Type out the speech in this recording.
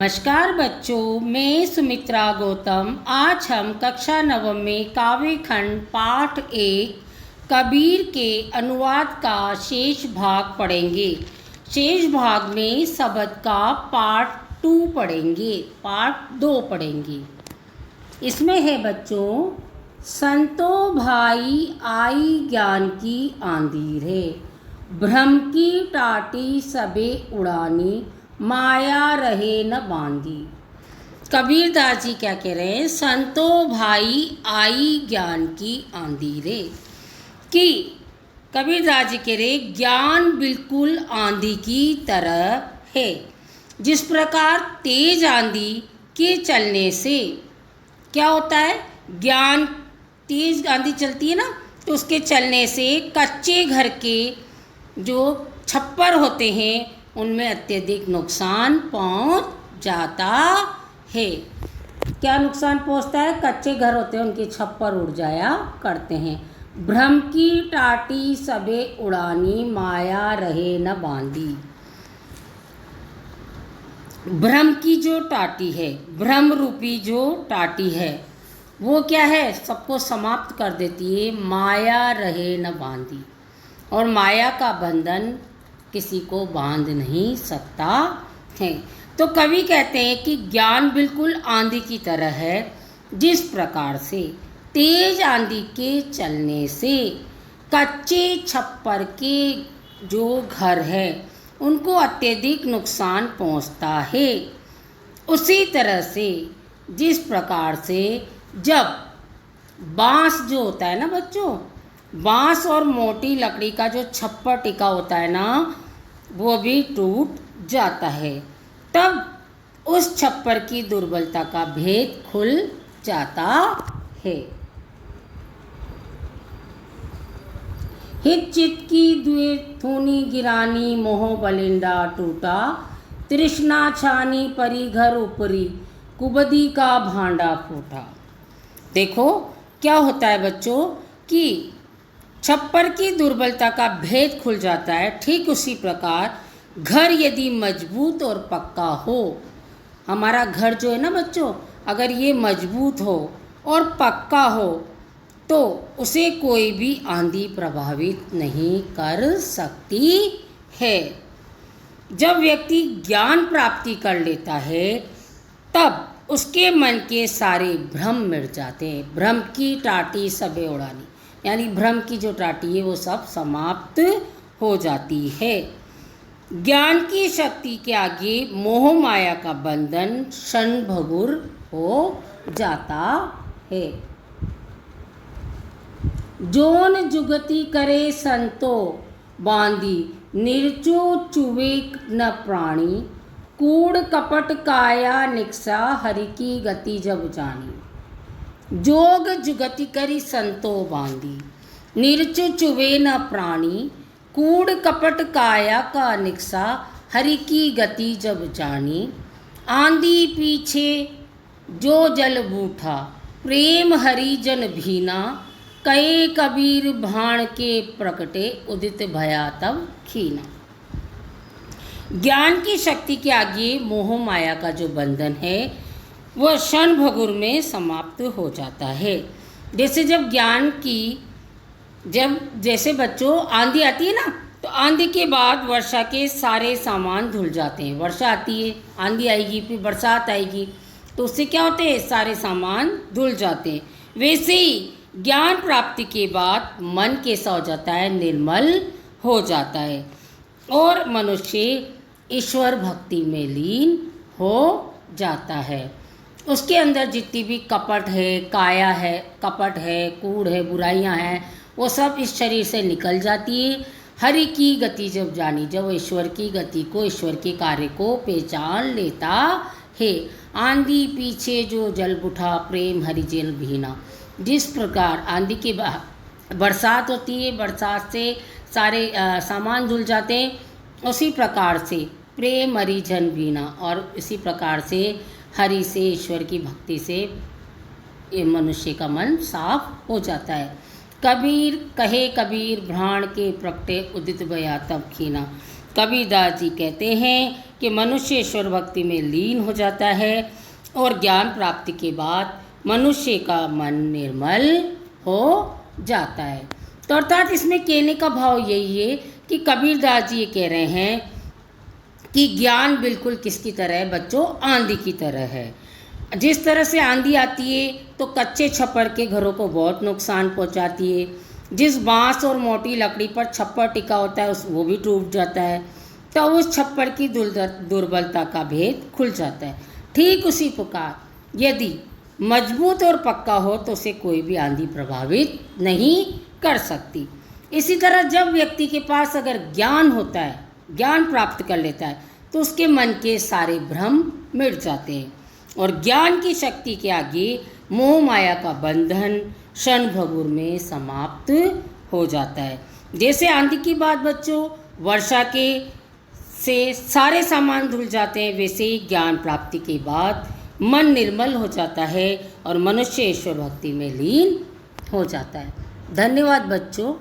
नमस्कार बच्चों, मैं सुमित्रा गौतम। आज हम कक्षा नवम में काव्य खंड पाठ 1 कबीर के अनुवाद का शेष भाग पढ़ेंगे। शेष भाग में शब्द का पार्ट 2 पढ़ेंगे, पार्ट 2 पढ़ेंगे। इसमें है बच्चों, संतो भाई आई ज्ञान की आंधी रे, भ्रम की टाटी सबे उड़ानी, माया रहे न बांधी। कबीरदास जी क्या कह रहे हैं? संतो भाई आई ज्ञान की आंधी रे, कि कबीरदास जी कह रहे ज्ञान बिल्कुल आंधी की तरह है। जिस प्रकार तेज आंधी के चलने से क्या होता है, ज्ञान तेज आंधी चलती है ना, तो उसके चलने से कच्चे घर के जो छप्पर होते हैं उनमें अत्यधिक नुकसान पहुंच जाता है। क्या नुकसान पहुंचता है? कच्चे घर होते हैं उनके छप्पर उड़ जाया करते हैं। भ्रम की टाटी सबे उड़ानी, माया रहे न बांधी। भ्रम की जो टाटी है, भ्रम रूपी जो टाटी है, वो क्या है? सबको समाप्त कर देती है। माया रहे न बांधी, और माया का बंधन किसी को बांध नहीं सकता है। तो कवि कहते हैं कि ज्ञान बिल्कुल आंधी की तरह है। जिस प्रकार से तेज आंधी के चलने से कच्चे छप्पर के जो घर है उनको अत्यधिक नुकसान पहुंचता है, उसी तरह से जिस प्रकार से जब बांस जो होता है ना बच्चों, बांस और मोटी लकड़ी का जो छप्पर टिका होता है ना, वो भी टूट जाता है, तब उस छप्पर की दुर्बलता का भेद खुल जाता है। हित चित की दुए थूनी गिरानी, मोह बलिंडा टूटा, तृष्णा छानी परी घर ऊपरी, कुबदी का भांडा फूटा। देखो क्या होता है बच्चों कि छप्पर की दुर्बलता का भेद खुल जाता है। ठीक उसी प्रकार घर यदि मजबूत और पक्का हो, हमारा घर जो है ना बच्चों, अगर ये मजबूत हो और पक्का हो तो उसे कोई भी आंधी प्रभावित नहीं कर सकती है। जब व्यक्ति ज्ञान प्राप्ति कर लेता है तब उसके मन के सारे भ्रम मिट जाते हैं। भ्रम की टाटी सबे उड़ानी, यानी भ्रम की जो टाटी है वो सब समाप्त हो जाती है। ज्ञान की शक्ति के आगे मोह माया का बंधन क्षणभंगुर हो जाता है। जोन जुगति करे संतो बांधी, निर्चो चुवे न प्राणी, कूड़ कपट काया निक्सा, हरि की गति जब जानी। जोग जुगति करी संतो बांधी, निर्चु चुवे न प्राणी, कूड़ कपट काया का निक्सा, हरि की गति जब जानी। आंधी पीछे जो जल बूठा, प्रेम हरि जन भीना, कहे कबीर भाण के प्रकटे, उदित भया तब खीना। ज्ञान की शक्ति के आगे मोह माया का जो बंधन है वह क्षण भंगुर में समाप्त हो जाता है। जैसे जब ज्ञान की जैसे बच्चों आंधी आती है ना, तो आंधी के बाद वर्षा के सारे सामान धुल जाते हैं। वर्षा आती है, आंधी आएगी, फिर बरसात आएगी, तो उससे क्या होते हैं? सारे सामान धुल जाते हैं। वैसे ही ज्ञान प्राप्ति के बाद मन कैसा हो जाता है? निर्मल हो जाता है, और मनुष्य ईश्वर भक्ति में लीन हो जाता है। उसके अंदर जितनी भी कपट है, काया है, कपट है, कूड़ है, बुराइयां हैं, वो सब इस शरीर से निकल जाती है। हरि की गति जब जानी, जब ईश्वर की गति को, ईश्वर के कार्य को पहचान लेता है। आंधी पीछे जो जल बुठा, प्रेम हरि जन भीना। जिस प्रकार आंधी के बरसात होती है, बरसात से सारे सामान धुल जाते हैं, उसी प्रकार से प्रेम हरि जन भीना, और इसी प्रकार से हरि से, ईश्वर की भक्ति से ये मनुष्य का मन साफ हो जाता है। कबीर कहे कबीर भ्राण के प्रगटे, उदित भया तब खीना। कबीरदास जी कहते हैं कि मनुष्य ईश्वर भक्ति में लीन हो जाता है और ज्ञान प्राप्ति के बाद मनुष्य का मन निर्मल हो जाता है। तो अर्थात इसमें कहने का भाव यही है कि कबीरदास जी ये कह रहे हैं कि ज्ञान बिल्कुल किसकी तरह है बच्चों, आंधी की तरह है। जिस तरह से आंधी आती है तो कच्चे छप्पर के घरों को बहुत नुकसान पहुंचाती है। जिस बांस और मोटी लकड़ी पर छप्पर टिका होता है वो भी टूट जाता है, तो उस छप्पर की दुर्बलता का भेद खुल जाता है। ठीक उसी प्रकार यदि मजबूत और पक्का हो तो उसे कोई भी आंधी प्रभावित नहीं कर सकती। इसी तरह जब व्यक्ति के पास अगर ज्ञान होता है, ज्ञान प्राप्त कर लेता है, तो उसके मन के सारे भ्रम मिट जाते हैं और ज्ञान की शक्ति के आगे मोह माया का बंधन क्षण भंगुर में समाप्त हो जाता है। जैसे आंधी की बात बच्चों वर्षा के से सारे सामान धुल जाते हैं, वैसे ही ज्ञान प्राप्ति के बाद मन निर्मल हो जाता है और मनुष्य ईश्वर भक्ति में लीन हो जाता है। धन्यवाद बच्चों।